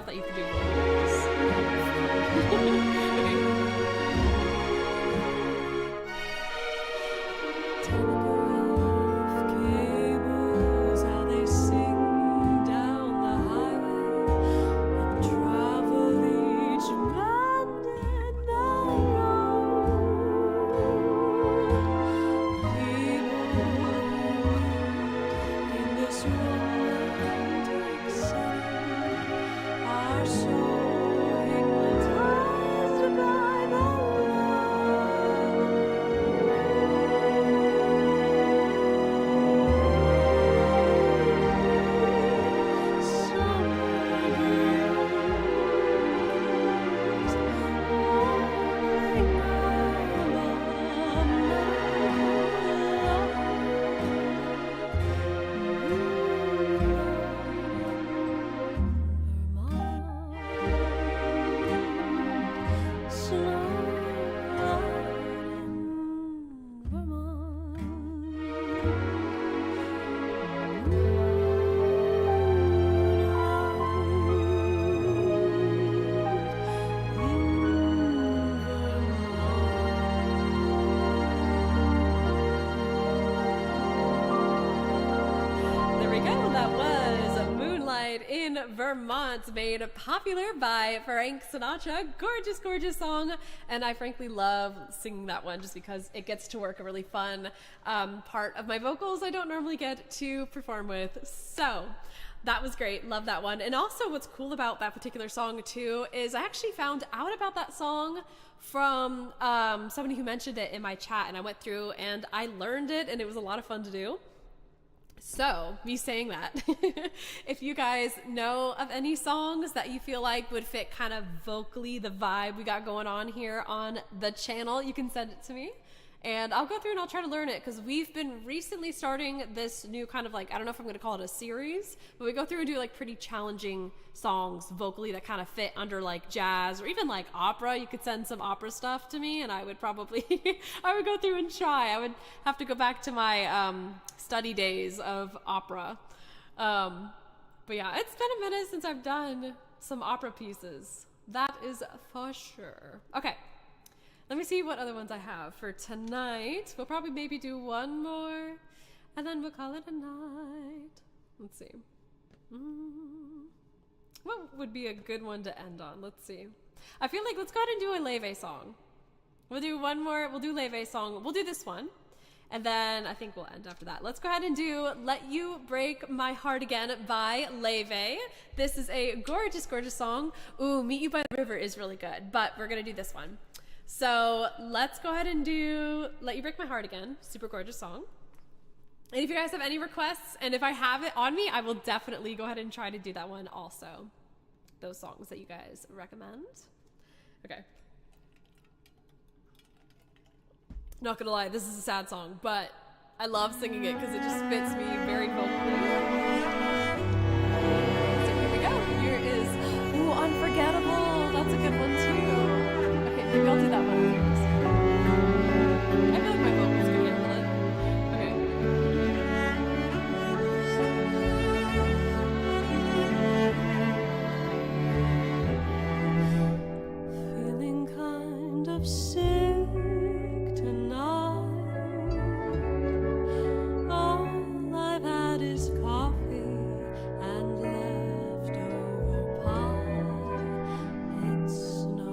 forgot that you could do vocals. Okay. Telegraph cables, how they sing down the highway and travel each bend in the road. People in this romantic setting are so hypnotized by the There we go. That was Moonlight in Vermont, made popular by Frank Sinatra. Gorgeous, gorgeous song. And I frankly love singing that one just because it gets to work a really fun part of my vocals I don't normally get to perform with. So that was great. Love that one. And also what's cool about that particular song too is I actually found out about that song from somebody who mentioned it in my chat, and I went through and I learned it, and it was a lot of fun to do. So, me saying that, if you guys know of any songs that you feel like would fit kind of vocally the vibe we got going on here on the channel, you can send it to me. And I'll go through and I'll try to learn it, because we've been recently starting this new kind of like, I don't know if I'm going to call it a series, but we go through and do like pretty challenging songs vocally that kind of fit under like jazz or even like opera. You could send some opera stuff to me and I would probably, I would go through and try. I would have to go back to my study days of opera. But yeah, it's been a minute since I've done some opera pieces. That is for sure. Okay. Let me see what other ones I have for tonight. We'll probably maybe do one more, and then we'll call it a night. Let's see. What would be a good one to end on? Let's see. I feel like let's go ahead and do a Leve song. We'll do one more. We'll do Leve song. We'll do this one, and then I think we'll end after that. Let's go ahead and do Let You Break My Heart Again by Leve. This is a gorgeous, gorgeous song. Ooh, Meet You by the River is really good, but we're going to do this one. So let's go ahead and do Let You Break My Heart Again. Super gorgeous song. And if you guys have any requests, and if I have it on me, I will definitely go ahead and try to do that one also. Those songs that you guys recommend. Okay. Not gonna lie, this is a sad song, but I love singing it because it just fits me very vocally. So here we go. Here is Unforgettable. That's a good one too. Maybe I'll do that one first. I feel like my vocals can handle it. Okay. Feeling kind of sick tonight. All I've had is coffee and leftover pie. It's no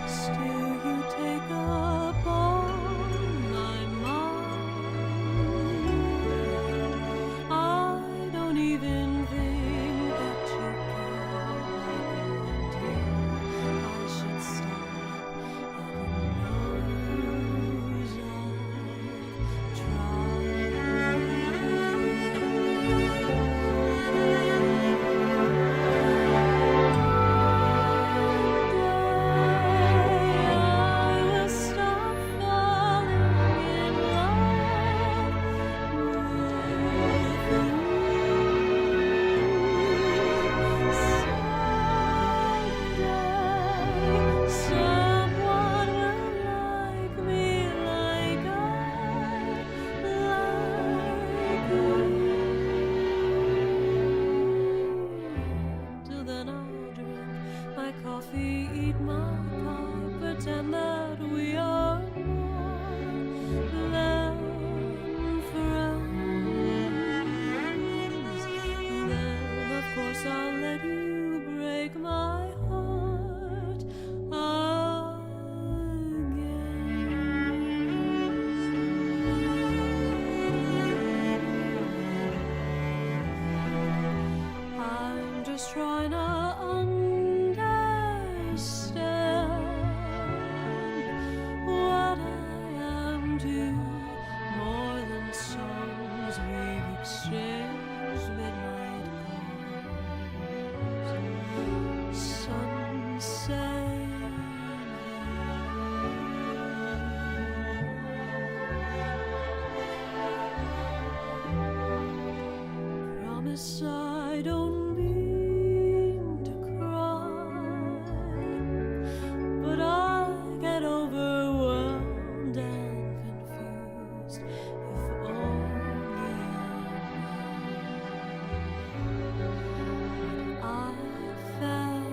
Still you take up all my mind. coffee, eat my pie, pretend that we are more than friends. Then, of course, I'll let you break my heart again. I'm just trying to understand what I am to more than songs we've exchanged midnight calls, sunset. Promise I don't mean to cry, but I get overwhelmed and confused. If only I felt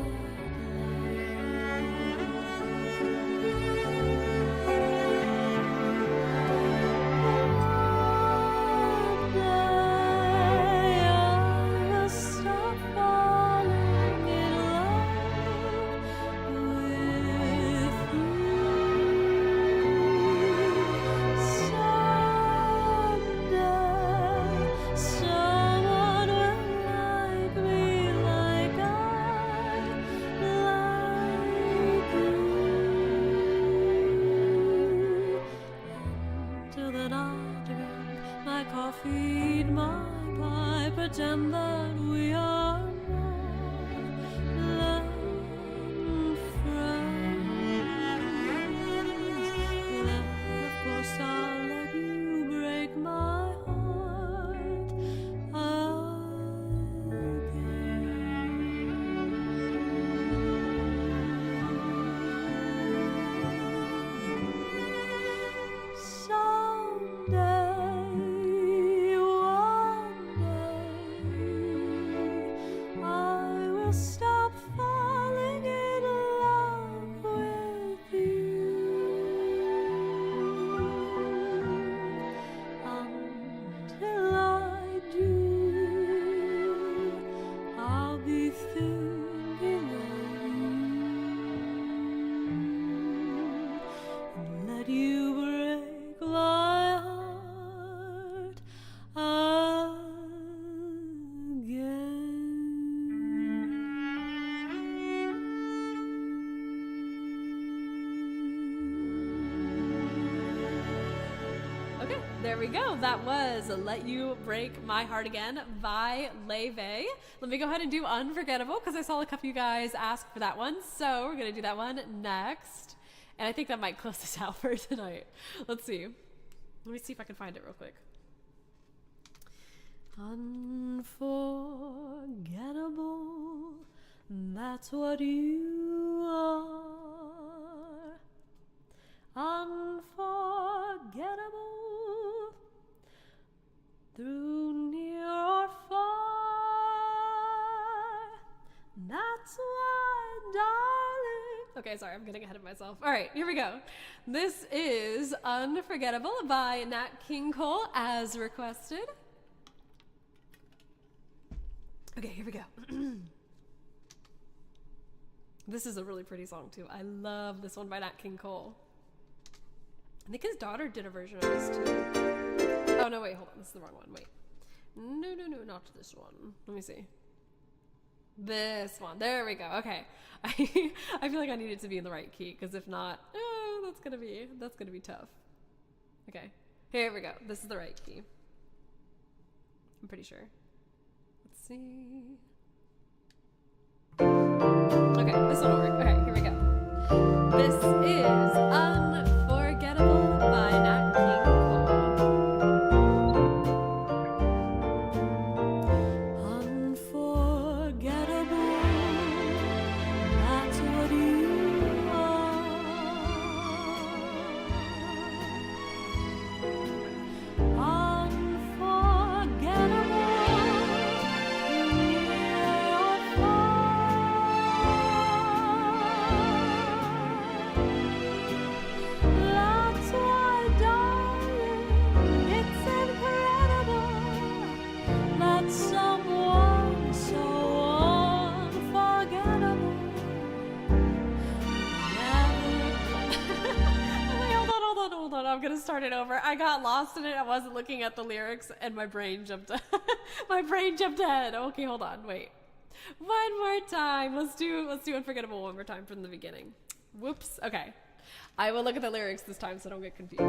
stop falling in love with you. Someday, someone will like me like I like you. Until then, I drink my coffee, eat my pie, pretend that we are more than friends. Then, of course, I'll let you break my heart again. Someday, one day, I will stop falling in love with you. Until I do, I'll be thinking of you and let you break my heart again. Okay, there we go. That was Let You Break My Heart Again by Leve. Let me go ahead and do Unforgettable because I saw a couple of you guys ask for that one. So we're going to do that one next. And I think that might close this out for tonight. Let's see. Let me see if I can find it real quick. Unforgettable, that's what you are. Unforgettable, through near or far. That's why, darling. Okay, sorry, I'm getting ahead of myself. All right, here we go. This is Unforgettable by Nat King Cole, as requested. Okay, here we go. This is a really pretty song, too. I love this one by Nat King Cole. I think his daughter did a version of this, too. Oh, no, wait, hold on. This is the wrong one. Wait. No, not this one. Let me see. This one. There we go. Okay. I feel like I need it to be in the right key, because if not, that's gonna be tough. Okay. Here we go. This is the right key. I'm pretty sure. Let's see. Okay, this one will work. Okay, here we go. This is Unforgettable by Nat King Cole. Unforgettable, that's what you are. Unforgettable, near or far. I'm gonna start it over. I got lost in it. I wasn't looking at the lyrics, and my brain jumped. My brain jumped ahead. Okay, hold on. Wait. One more time. Let's do Unforgettable one more time from the beginning. Whoops. Okay. I will look at the lyrics this time so I don't get confused.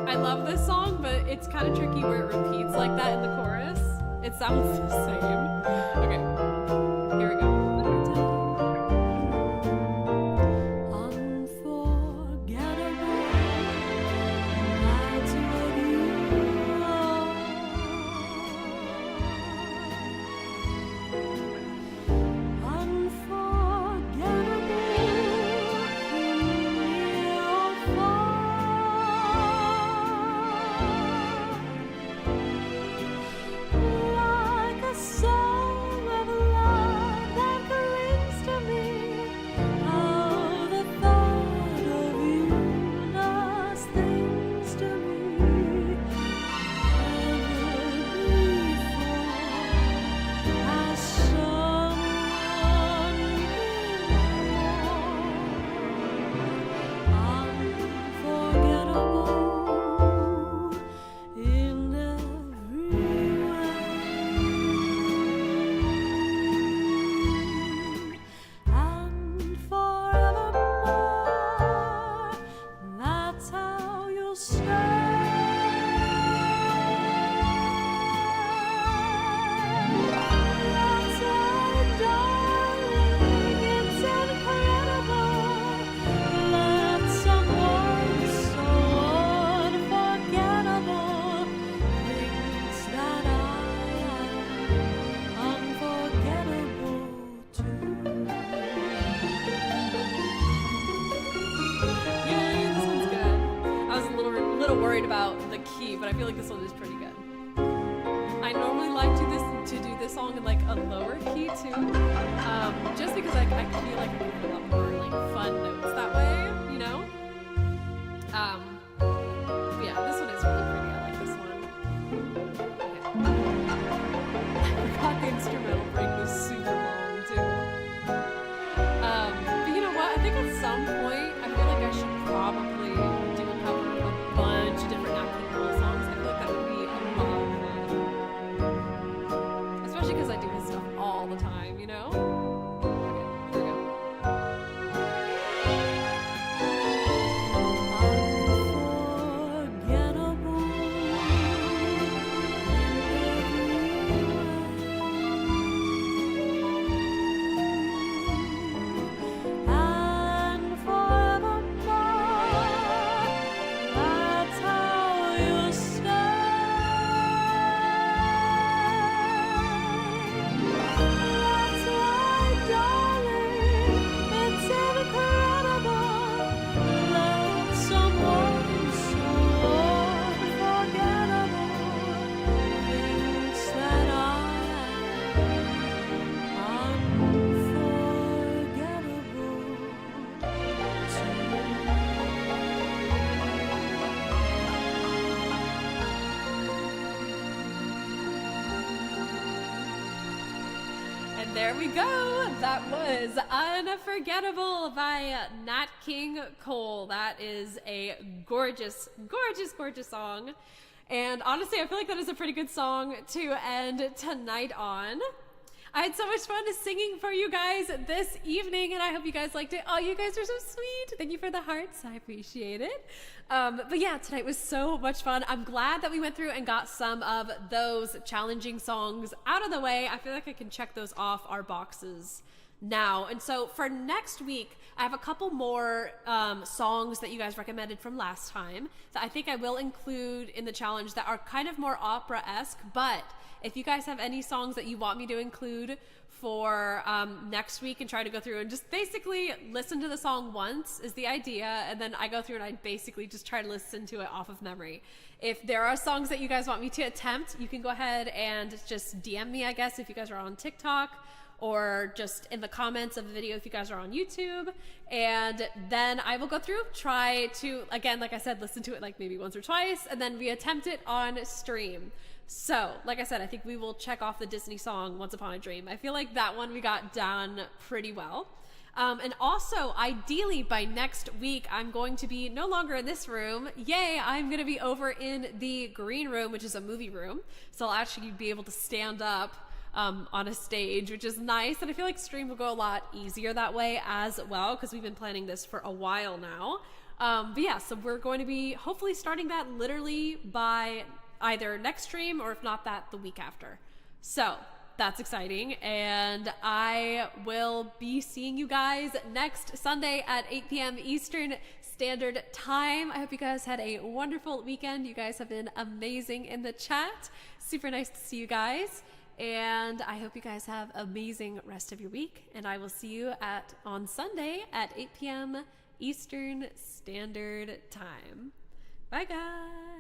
I love this song, but it's kind of tricky where it repeats like that in the chorus. It sounds the same. Okay. Here we go. About the key, but I feel like this one is pretty good. I normally like to do this song in like a lower key too, just because I feel like I can get a lot more like fun notes that way, you know. But yeah, this one is really pretty. I like this one. Okay. I forgot the instrumental break was super long too. But you know what? I think at some point I feel like I should probably do a cover of a bunch of different Nat King Cole songs. I feel like that would be a lot of fun. Especially because I do his stuff all the time, you know? Okay, here we go. There we go. That was Unforgettable by Nat King Cole. That is a gorgeous, gorgeous, gorgeous song. And honestly, I feel like that is a pretty good song to end tonight on. I had so much fun singing for you guys this evening, and I hope you guys liked it. Oh, you guys are so sweet. Thank you for the hearts. I appreciate it. But yeah, tonight was so much fun. I'm glad that we went through and got some of those challenging songs out of the way. I feel like I can check those off our boxes now. And so for next week, I have a couple more songs that you guys recommended from last time that I think I will include in the challenge that are kind of more opera-esque. But if you guys have any songs that you want me to include for next week and try to go through and just basically listen to the song once is the idea, and then I go through and I basically just try to listen to it off of memory. If there are songs that you guys want me to attempt, you can go ahead and just DM me, I guess, if you guys are on TikTok, or just in the comments of the video if you guys are on YouTube, and then I will go through, try to, again, like I said, listen to it like maybe once or twice, and then reattempt it on stream. So, like I said, I think we will check off the Disney song Once Upon a Dream. I feel like that one we got done pretty well. And also, ideally, by next week, I'm going to be no longer in this room. Yay, I'm going to be over in the green room, which is a movie room. So I'll actually be able to stand up on a stage, which is nice. And I feel like stream will go a lot easier that way as well, because we've been planning this for a while now. But yeah, so we're going to be hopefully starting that literally by either next stream or if not that, the week after. So that's exciting. And I will be seeing you guys next Sunday at 8 p.m. Eastern Standard Time. I hope you guys had a wonderful weekend. You guys have been amazing in the chat. Super nice to see you guys. And I hope you guys have an amazing rest of your week. And I will see you on Sunday at 8 p.m. Eastern Standard Time. Bye, guys.